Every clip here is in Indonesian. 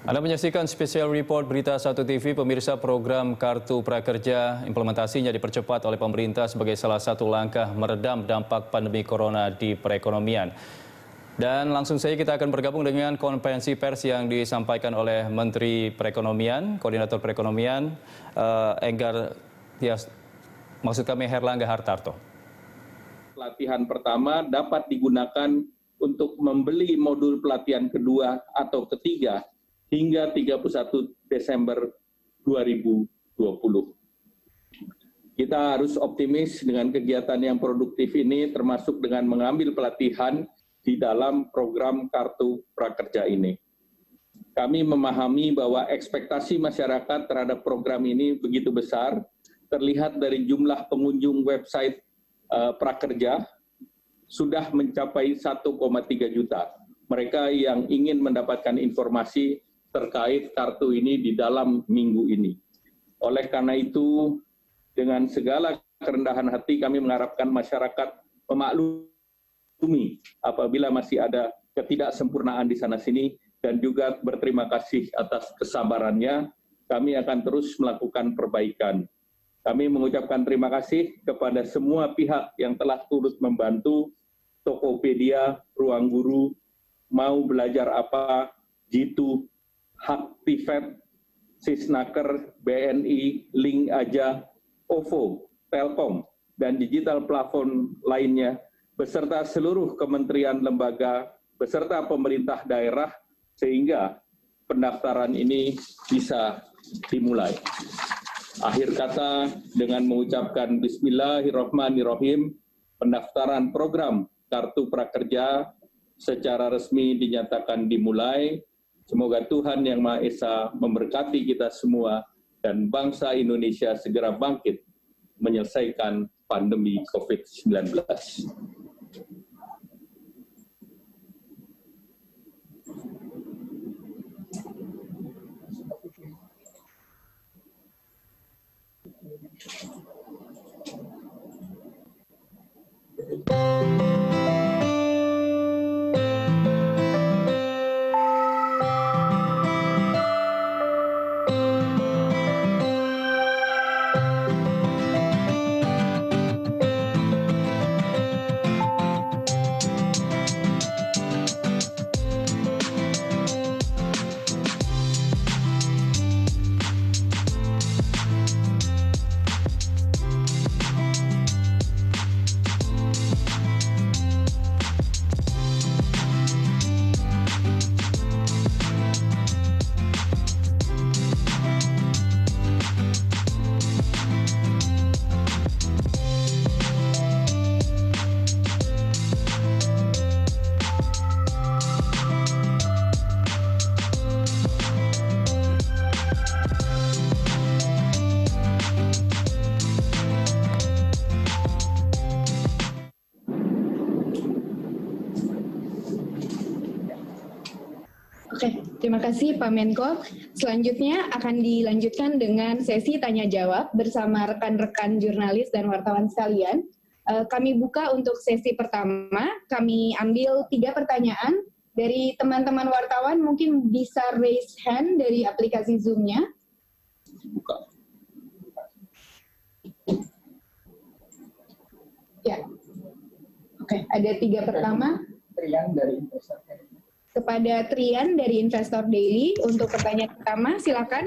Anda menyaksikan spesial report Berita 1 TV, pemirsa. Program Kartu Prakerja implementasinya dipercepat oleh pemerintah sebagai salah satu langkah meredam dampak pandemi corona di perekonomian. Dan langsung saja kita akan bergabung dengan konferensi pers yang disampaikan oleh Menteri Perekonomian, Koordinator Perekonomian, Enggar Tias, maksud kami Herlangga Hartarto. Pelatihan pertama dapat digunakan untuk membeli modul pelatihan kedua atau ketiga hingga 31 Desember 2020. Kita harus optimis dengan kegiatan yang produktif ini, termasuk dengan mengambil pelatihan di dalam program Kartu Prakerja ini. Kami memahami bahwa ekspektasi masyarakat terhadap program ini begitu besar, terlihat dari jumlah pengunjung website Prakerja sudah mencapai 1,3 juta. Mereka yang ingin mendapatkan informasi terkait kartu ini di dalam minggu ini. Oleh karena itu, dengan segala kerendahan hati kami mengharapkan masyarakat memaklumi apabila masih ada ketidaksempurnaan di sana-sini, dan juga berterima kasih atas kesabarannya. Kami akan terus melakukan perbaikan. Kami mengucapkan terima kasih kepada semua pihak yang telah turut membantu, Tokopedia, Ruang Guru, Mau Belajar Apa, Jitu, Haktifed, Sisnaker, BNI, Link Aja, OVO, Telkom, dan digital platform lainnya, beserta seluruh kementerian lembaga, beserta pemerintah daerah, sehingga pendaftaran ini bisa dimulai. Akhir kata, dengan mengucapkan Bismillahirrahmanirrahim, pendaftaran program Kartu Prakerja secara resmi dinyatakan dimulai. Semoga Tuhan Yang Maha Esa memberkati kita semua dan bangsa Indonesia segera bangkit menyelesaikan pandemi COVID-19. Oke, terima kasih Pak Menko. Selanjutnya akan dilanjutkan dengan sesi tanya jawab bersama rekan-rekan jurnalis dan wartawan sekalian. Kami buka untuk sesi pertama. Kami ambil 3 pertanyaan dari teman-teman wartawan. Mungkin bisa raise hand dari aplikasi Zoom-nya. Buka. Ya. Oke, ada 3 pertama. Trian dari Investor Daily. Kepada Trian dari Investor Daily untuk pertanyaan pertama, silakan.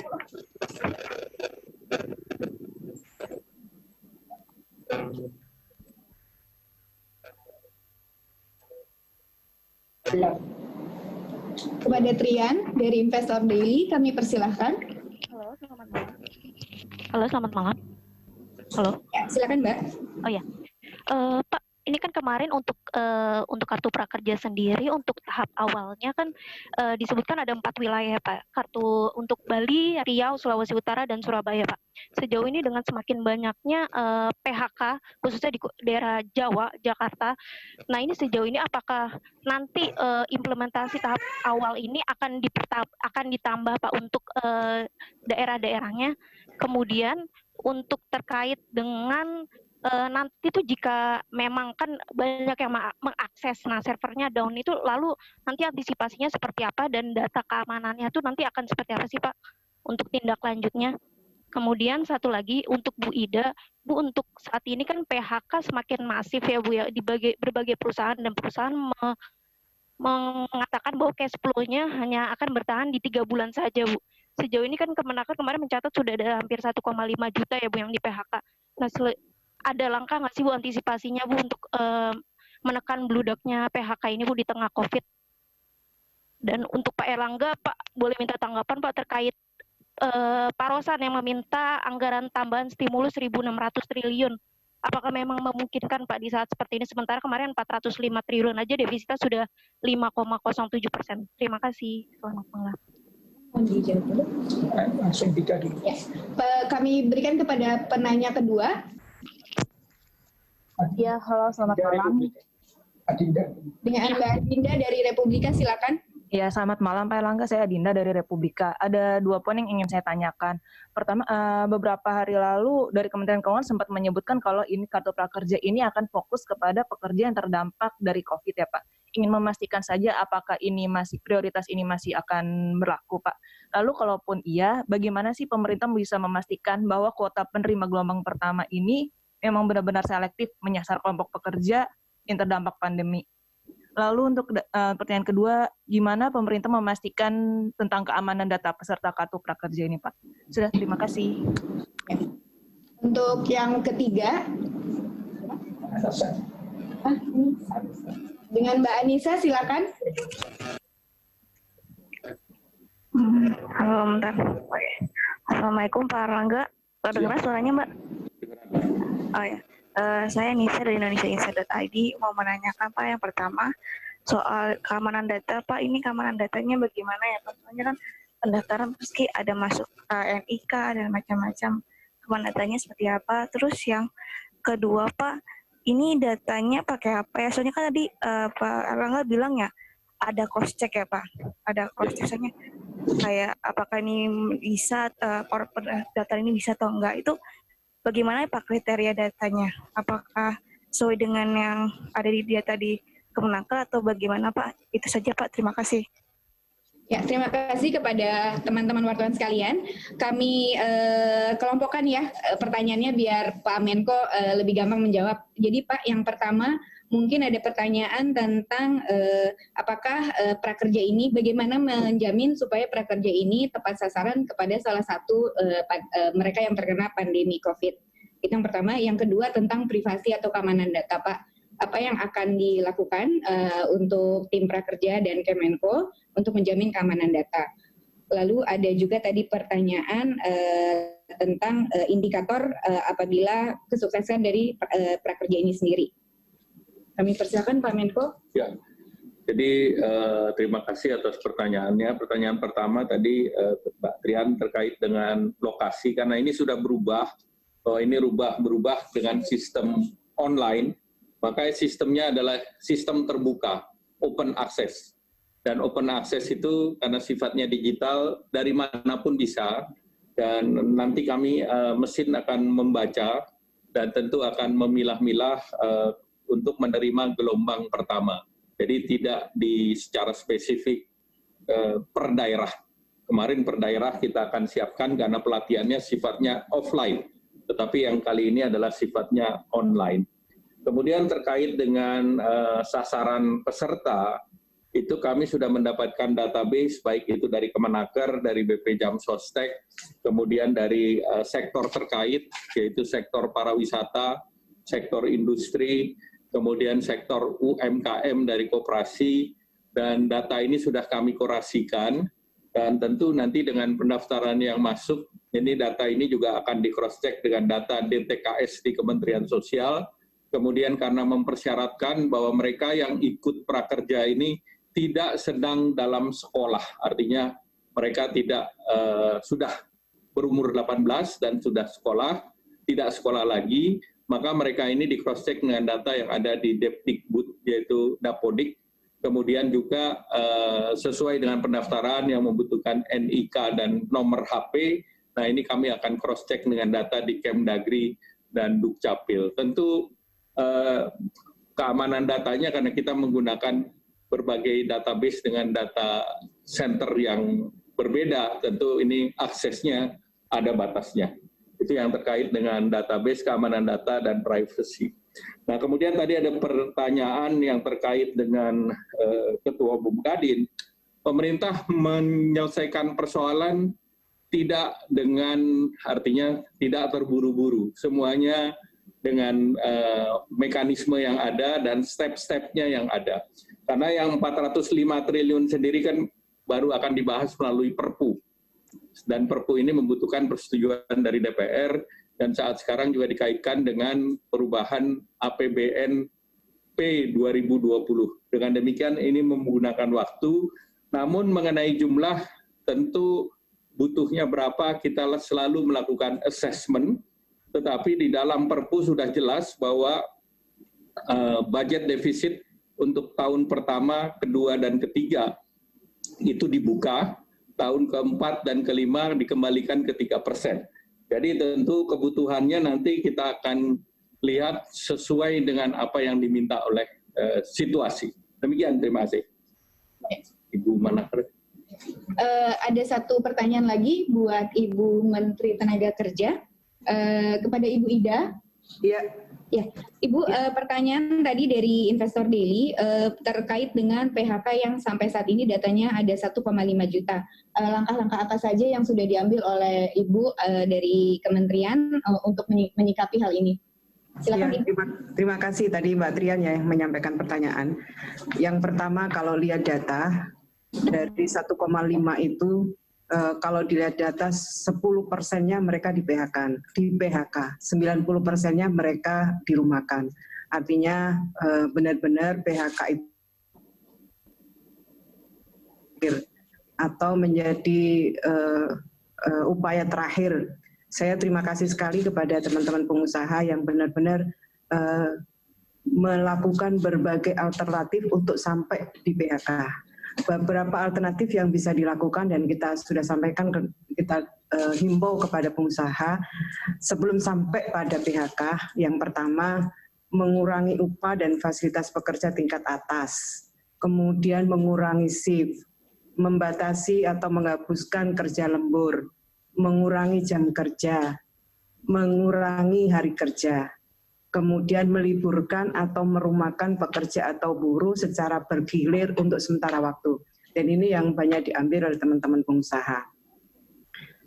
Kepada Trian dari Investor Daily, kami persilahkan. Halo, selamat malam. Halo, selamat malam. Halo. Ya, silakan Mbak. Oh ya, Pak, ini kan kemarin untuk kartu prakerja sendiri untuk tahap awalnya kan disebutkan ada 4 wilayah Pak. Kartu untuk Bali, Riau, Sulawesi Utara, dan Surabaya Pak. Sejauh ini dengan semakin banyaknya PHK khususnya di daerah Jawa, Jakarta. Nah ini sejauh ini apakah nanti implementasi tahap awal ini akan ditambah Pak untuk daerah-daerahnya? Kemudian untuk terkait dengan nanti tuh jika memang kan banyak yang mengakses, nah servernya down itu, lalu nanti antisipasinya seperti apa dan data keamanannya tuh nanti akan seperti apa sih Pak untuk tindak lanjutnya? Kemudian satu lagi untuk Bu Ida, Bu, untuk saat ini kan PHK semakin masif ya Bu ya di berbagai perusahaan, dan perusahaan mengatakan bahwa cash flow-nya hanya akan bertahan di 3 bulan saja Bu. Sejauh ini kan Kemenaker kemarin mencatat sudah ada hampir 1,5 juta ya Bu yang di PHK. Nah, ada langkah nggak sih Bu antisipasinya Bu untuk menekan bludaknya PHK ini Bu di tengah COVID? Dan untuk Pak Erlangga, Pak boleh minta tanggapan Pak terkait Pak Rosan yang meminta anggaran tambahan stimulus 1.600 triliun. Apakah memang memungkinkan Pak di saat seperti ini? Sementara kemarin 405 triliun aja defisitnya sudah 5,07%. Terima kasih. Selamat malam. Dijawab dulu. Langsung Dida dulu. Ya. Kami berikan kepada penanya kedua. Ya, halo, selamat malam. Adinda. Dengan Mbak Adinda dari Republika, silakan. Ya, selamat malam Pak Erlangga, saya Adinda dari Republika. Ada 2 poin yang ingin saya tanyakan. Pertama, beberapa hari lalu dari Kementerian Keuangan sempat menyebutkan kalau ini kartu prakerja ini akan fokus kepada pekerja yang terdampak dari COVID ya Pak. Ingin memastikan saja apakah ini prioritas ini masih akan berlaku Pak. Lalu kalaupun iya, bagaimana sih pemerintah bisa memastikan bahwa kuota penerima gelombang pertama ini memang benar-benar selektif menyasar kelompok pekerja yang terdampak pandemi? Lalu untuk pertanyaan kedua, gimana pemerintah memastikan tentang keamanan data peserta kartu prakerja ini, Pak? Sudah, terima kasih. Untuk yang ketiga, dengan Mbak Anissa, silakan. Halo, bentar. Assalamualaikum Pak Erlangga. Dengar suaranya Mbak? Oh ya. Saya Nisa dari Indonesia-Insight.id mau menanyakan Pak yang pertama soal keamanan data Pak. Ini keamanan datanya bagaimana ya Pak? Soalnya kan pendaftaran meski ada masuk NIK dan macam-macam, keamanan datanya seperti apa. Terus yang kedua Pak, ini datanya pakai apa ya? Soalnya kan tadi Pak Erlangga bilang ya ada cross check ya Pak, ada cross check-nya kayak apakah ini bisa data ini bisa atau enggak, itu bagaimana Pak kriteria datanya? Apakah sesuai dengan yang ada di data di Kemenaker atau bagaimana Pak? Itu saja Pak, terima kasih. Ya, terima kasih kepada teman-teman wartawan sekalian. Kami kelompokkan ya pertanyaannya biar Pak Menko lebih gampang menjawab. Jadi Pak, yang pertama mungkin ada pertanyaan tentang apakah prakerja ini, bagaimana menjamin supaya prakerja ini tepat sasaran kepada salah satu mereka yang terkena pandemi COVID. Itu yang pertama. Yang kedua tentang privasi atau keamanan data Pak. Apa yang akan dilakukan untuk tim prakerja dan Kemenko untuk menjamin keamanan data. Lalu ada juga tadi pertanyaan tentang indikator apabila kesuksesan dari prakerja ini sendiri. Kami persilakan Pak Menko. Ya, jadi terima kasih atas pertanyaannya. Pertanyaan pertama tadi Mbak Trian terkait dengan lokasi, karena ini sudah berubah, ini berubah dengan sistem online, maka sistemnya adalah sistem terbuka, open access. Dan open access itu karena sifatnya digital, dari manapun bisa, dan nanti kami mesin akan membaca dan tentu akan memilah-milah untuk menerima gelombang pertama. Jadi tidak secara spesifik per daerah. Kemarin per daerah kita akan siapkan karena pelatihannya sifatnya offline, tetapi yang kali ini adalah sifatnya online. Kemudian terkait dengan sasaran peserta, itu kami sudah mendapatkan database, baik itu dari Kemenaker, dari BP Jam Sostek, kemudian dari sektor terkait, yaitu sektor pariwisata, sektor industri, kemudian sektor UMKM dari koperasi, dan data ini sudah kami kurasikan, dan tentu nanti dengan pendaftaran yang masuk, ini data ini juga akan di-cross-check dengan data DTKS di Kementerian Sosial. Kemudian karena mempersyaratkan bahwa mereka yang ikut prakerja ini tidak sedang dalam sekolah, artinya mereka tidak sudah berumur 18 dan sudah sekolah, tidak sekolah lagi, maka mereka ini di cross check dengan data yang ada di Depdikbud, yaitu Dapodik. Kemudian juga sesuai dengan pendaftaran yang membutuhkan NIK dan nomor HP. Nah, ini kami akan cross check dengan data di Kemdagri dan Dukcapil. Tentu keamanan datanya karena kita menggunakan berbagai database dengan data center yang berbeda, tentu ini aksesnya ada batasnya. Itu yang terkait dengan database, keamanan data, dan privacy. Nah, kemudian tadi ada pertanyaan yang terkait dengan Ketua Umum Kadin. Pemerintah menyelesaikan persoalan tidak dengan, artinya tidak terburu-buru. Semuanya dengan mekanisme yang ada dan step-stepnya yang ada. Karena yang 405 triliun sendiri kan baru akan dibahas melalui Perpu. Dan Perpu ini membutuhkan persetujuan dari DPR dan saat sekarang juga dikaitkan dengan perubahan APBN P 2020. Dengan demikian ini menggunakan waktu, namun mengenai jumlah tentu butuhnya berapa kita selalu melakukan assessment, tetapi di dalam Perpu sudah jelas bahwa budget defisit untuk tahun pertama, kedua, dan ketiga itu dibuka, tahun keempat dan kelima dikembalikan ke 3%. Jadi tentu kebutuhannya nanti kita akan lihat sesuai dengan apa yang diminta oleh situasi. Demikian, terima kasih. Ibu Manakre. Ada satu pertanyaan lagi buat Ibu Menteri Tenaga Kerja, kepada Ibu Ida. Iya. Ya, Ibu, pertanyaan tadi dari Investor Daily terkait dengan PHK yang sampai saat ini datanya ada 1,5 juta. Langkah-langkah apa saja yang sudah diambil oleh Ibu dari Kementerian untuk menyikapi hal ini? Silakan. Ya, terima kasih tadi Mbak Trian ya yang menyampaikan pertanyaan. Yang pertama kalau lihat data dari 1,5 itu kalau dilihat data 10%-nya mereka di PHK, 90%-nya mereka dirumahkan. Artinya benar-benar PHK itu atau menjadi upaya terakhir. Saya terima kasih sekali kepada teman-teman pengusaha yang benar-benar melakukan berbagai alternatif untuk sampai di PHK. Beberapa alternatif yang bisa dilakukan dan kita sudah sampaikan, kita himbau kepada pengusaha sebelum sampai pada PHK. Yang pertama, mengurangi upah dan fasilitas pekerja tingkat atas, kemudian mengurangi shift, membatasi atau menghapuskan kerja lembur, mengurangi jam kerja, mengurangi hari kerja, kemudian meliburkan atau merumahkan pekerja atau buruh secara bergilir untuk sementara waktu. Dan ini yang banyak diambil oleh teman-teman pengusaha.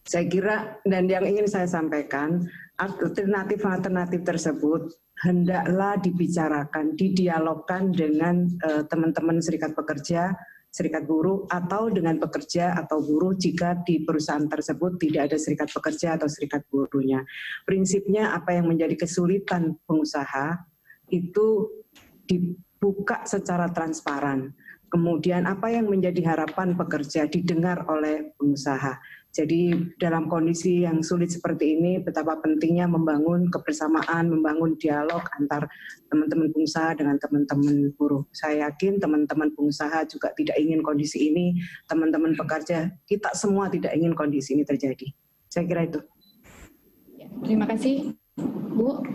Saya kira, dan yang ingin saya sampaikan, alternatif-alternatif tersebut hendaklah dibicarakan, didialogkan dengan teman-teman serikat pekerja, serikat buruh, atau dengan pekerja atau buruh jika di perusahaan tersebut tidak ada serikat pekerja atau serikat buruhnya. Prinsipnya apa yang menjadi kesulitan pengusaha itu dibuka secara transparan. Kemudian apa yang menjadi harapan pekerja didengar oleh pengusaha. Jadi dalam kondisi yang sulit seperti ini, betapa pentingnya membangun kebersamaan, membangun dialog antar teman-teman pengusaha dengan teman-teman buruh. Saya yakin teman-teman pengusaha juga tidak ingin kondisi ini, teman-teman pekerja, kita semua tidak ingin kondisi ini terjadi. Saya kira itu. Terima kasih, Bu.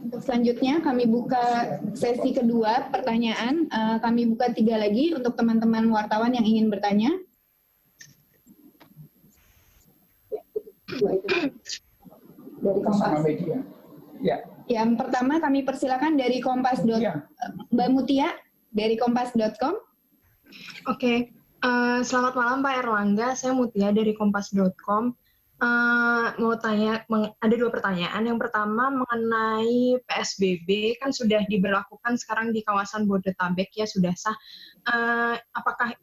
Untuk selanjutnya kami buka sesi kedua pertanyaan. Kami buka 3 lagi untuk teman-teman wartawan yang ingin bertanya. Dari Kompas. Media. Ya. Yang pertama kami persilakan dari Kompas. Mbak Mutia dari Kompas.com. Oke, selamat malam Pak Erlangga. Saya Mutia dari Kompas.com. Mau tanya, ada 2 pertanyaan. Yang pertama mengenai PSBB kan sudah diberlakukan sekarang di kawasan Bodetabek ya, sudah sah. Apakah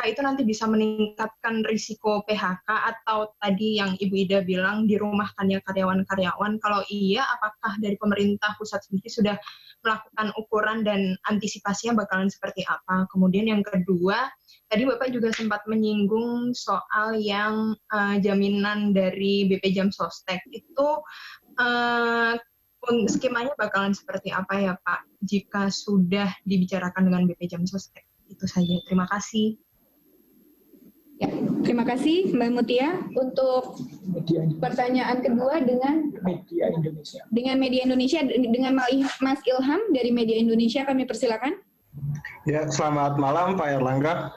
itu nanti bisa meningkatkan risiko PHK atau tadi yang Ibu Ida bilang dirumahkannya karyawan-karyawan? Kalau iya, apakah dari pemerintah pusat sendiri sudah melakukan ukuran dan antisipasinya bakalan seperti apa? Kemudian yang kedua, tadi Bapak juga sempat menyinggung soal yang jaminan dari BP Jam Sostek. Itu skemanya bakalan seperti apa ya Pak jika sudah dibicarakan dengan BP Jam Sostek? Itu saja. Terima kasih. Ya, terima kasih Mbak Mutia. Untuk Media Indonesia. pertanyaan kedua dengan Media Indonesia. Media Indonesia, dengan Mas Ilham dari Media Indonesia, kami persilakan. Ya, selamat malam Pak Erlangga.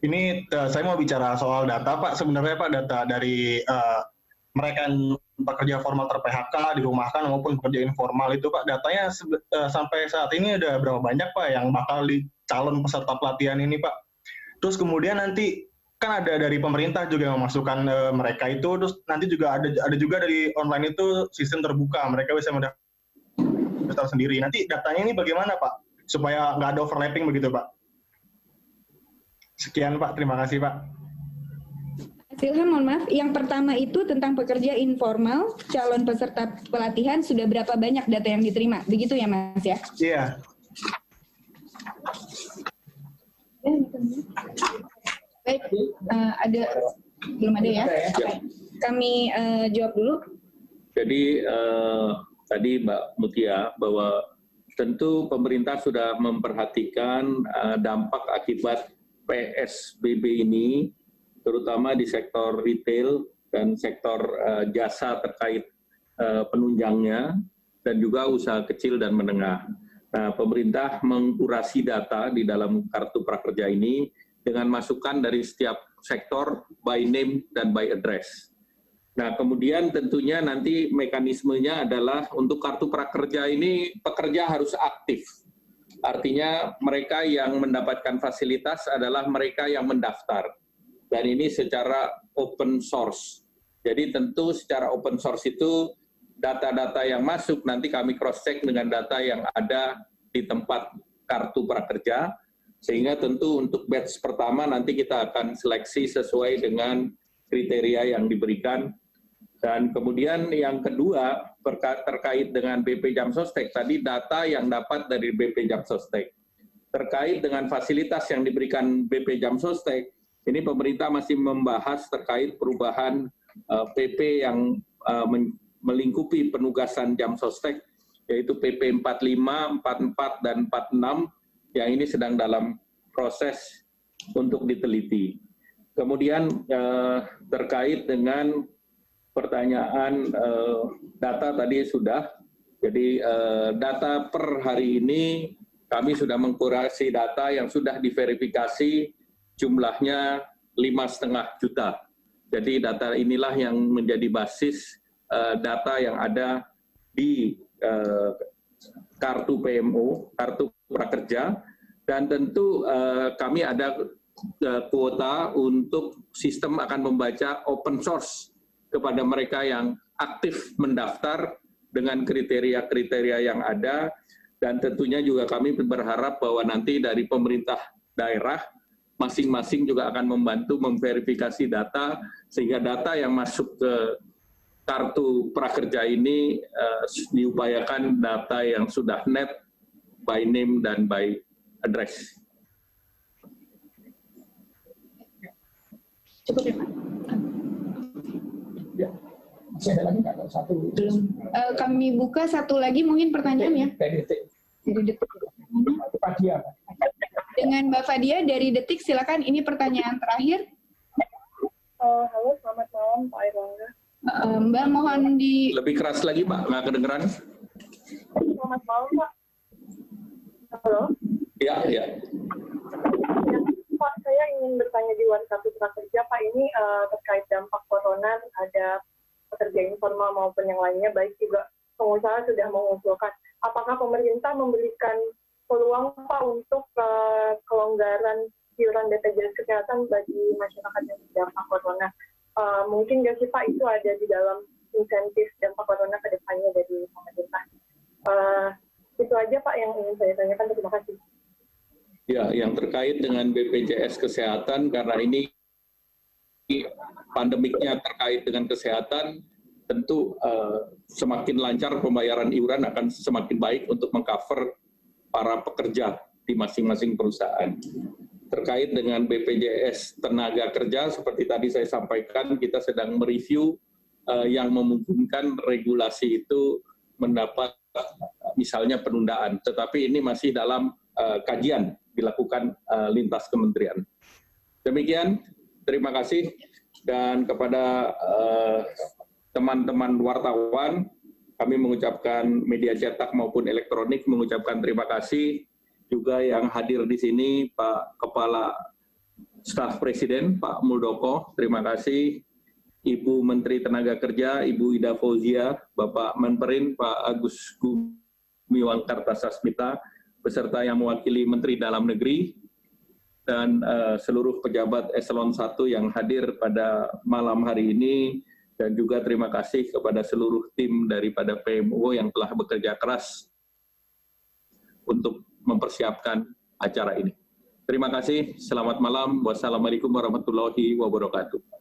Ini saya mau bicara soal data Pak. Sebenarnya Pak, data dari mereka yang pekerja formal ter-PHK, dirumahkan maupun pekerja informal itu Pak, datanya sampai saat ini ada berapa banyak Pak yang bakal calon peserta pelatihan ini Pak? Terus kemudian nanti kan ada dari pemerintah juga yang memasukkan mereka itu, terus nanti juga ada juga dari online itu sistem terbuka, mereka bisa mendaftar sendiri. Nanti datanya ini bagaimana Pak? Supaya nggak ada overlapping begitu Pak. Sekian Pak, terima kasih Pak. Mas Ilham, mohon maaf, yang pertama itu tentang pekerja informal, calon peserta pelatihan, sudah berapa banyak data yang diterima? Begitu ya Mas ya? Iya. Baik, belum ada ya? Oke. Kami jawab dulu. Jadi tadi Mbak Mutia bahwa tentu pemerintah sudah memperhatikan dampak akibat PSBB ini, terutama di sektor retail dan sektor jasa terkait penunjangnya, dan juga usaha kecil dan menengah. Nah, pemerintah mengkurasi data di dalam kartu prakerja ini dengan masukan dari setiap sektor by name dan by address. Nah, kemudian tentunya nanti mekanismenya adalah untuk kartu prakerja ini pekerja harus aktif. Artinya mereka yang mendapatkan fasilitas adalah mereka yang mendaftar. Dan ini secara open source. Jadi tentu secara open source itu data-data yang masuk nanti kami cross-check dengan data yang ada di tempat kartu prakerja, sehingga tentu untuk batch pertama nanti kita akan seleksi sesuai dengan kriteria yang diberikan. Dan kemudian yang kedua terkait dengan BP Jam Sostek, tadi data yang dapat dari BP Jam Sostek. Terkait dengan fasilitas yang diberikan BP Jam Sostek, ini pemerintah masih membahas terkait perubahan PP yang melingkupi penugasan Jam Sostek, yaitu PP 45, 44, dan 46, yang ini sedang dalam proses untuk diteliti. Kemudian terkait dengan pertanyaan data tadi sudah, jadi data per hari ini kami sudah mengkurasi data yang sudah diverifikasi jumlahnya 5,5 juta. Jadi data inilah yang menjadi basis data yang ada di kartu PMO, kartu prakerja, dan tentu kami ada kuota untuk sistem akan membaca open source kepada mereka yang aktif mendaftar dengan kriteria-kriteria yang ada, dan tentunya juga kami berharap bahwa nanti dari pemerintah daerah masing-masing juga akan membantu memverifikasi data, sehingga data yang masuk ke kartu prakerja ini diupayakan data yang sudah net by name dan by address. Cukup ya Pak? Ya. Masih ada lagi nggak? Satu. Belum. Kami buka satu lagi mungin pertanyaan ya. Dari Detik. Dari Detik. Pak Dia. Dengan Mbak Fadia dari Detik, silakan. Ini pertanyaan terakhir. Halo, selamat malam Pak Erlangga. Mbak mohon di... Lebih keras lagi Pak, nggak kedengeran? Selamat malam Pak. Halo? Ya, ya. Ya, Pak, saya ingin bertanya di luar kartu prakerja, Pak, ini terkait dampak corona, ada pekerja informal maupun yang lainnya, baik juga pengusaha sudah mengusulkan. Apakah pemerintah memberikan peluang Pak untuk kelonggaran iuran BPJS Kesehatan bagi masyarakat yang terdampak corona? Mungkin nggak sih Pak itu ada di dalam insentif dampak corona ke depannya dari pemerintah? Itu aja Pak yang ingin saya tanyakan. Terima kasih. Ya, yang terkait dengan BPJS Kesehatan, karena ini pandemiknya terkait dengan kesehatan, tentu semakin lancar pembayaran iuran akan semakin baik untuk mengcover para pekerja di masing-masing perusahaan. Terkait dengan BPJS Tenaga Kerja, seperti tadi saya sampaikan, kita sedang mereview yang memungkinkan regulasi itu mendapat misalnya penundaan. Tetapi ini masih dalam kajian dilakukan lintas kementerian. Demikian, terima kasih. Dan kepada teman-teman wartawan, kami mengucapkan media cetak maupun elektronik mengucapkan terima kasih. Juga yang hadir di sini Pak Kepala Staf Presiden, Pak Muldoko, terima kasih. Ibu Menteri Tenaga Kerja, Ibu Ida Fauzia, Bapak Menperin, Pak Agus Gumiwang Kartasasmita, beserta yang mewakili Menteri Dalam Negeri, dan seluruh pejabat eselon 1 yang hadir pada malam hari ini, dan juga terima kasih kepada seluruh tim daripada PMUO yang telah bekerja keras untuk mempersiapkan acara ini. Terima kasih, selamat malam, wassalamualaikum warahmatullahi wabarakatuh.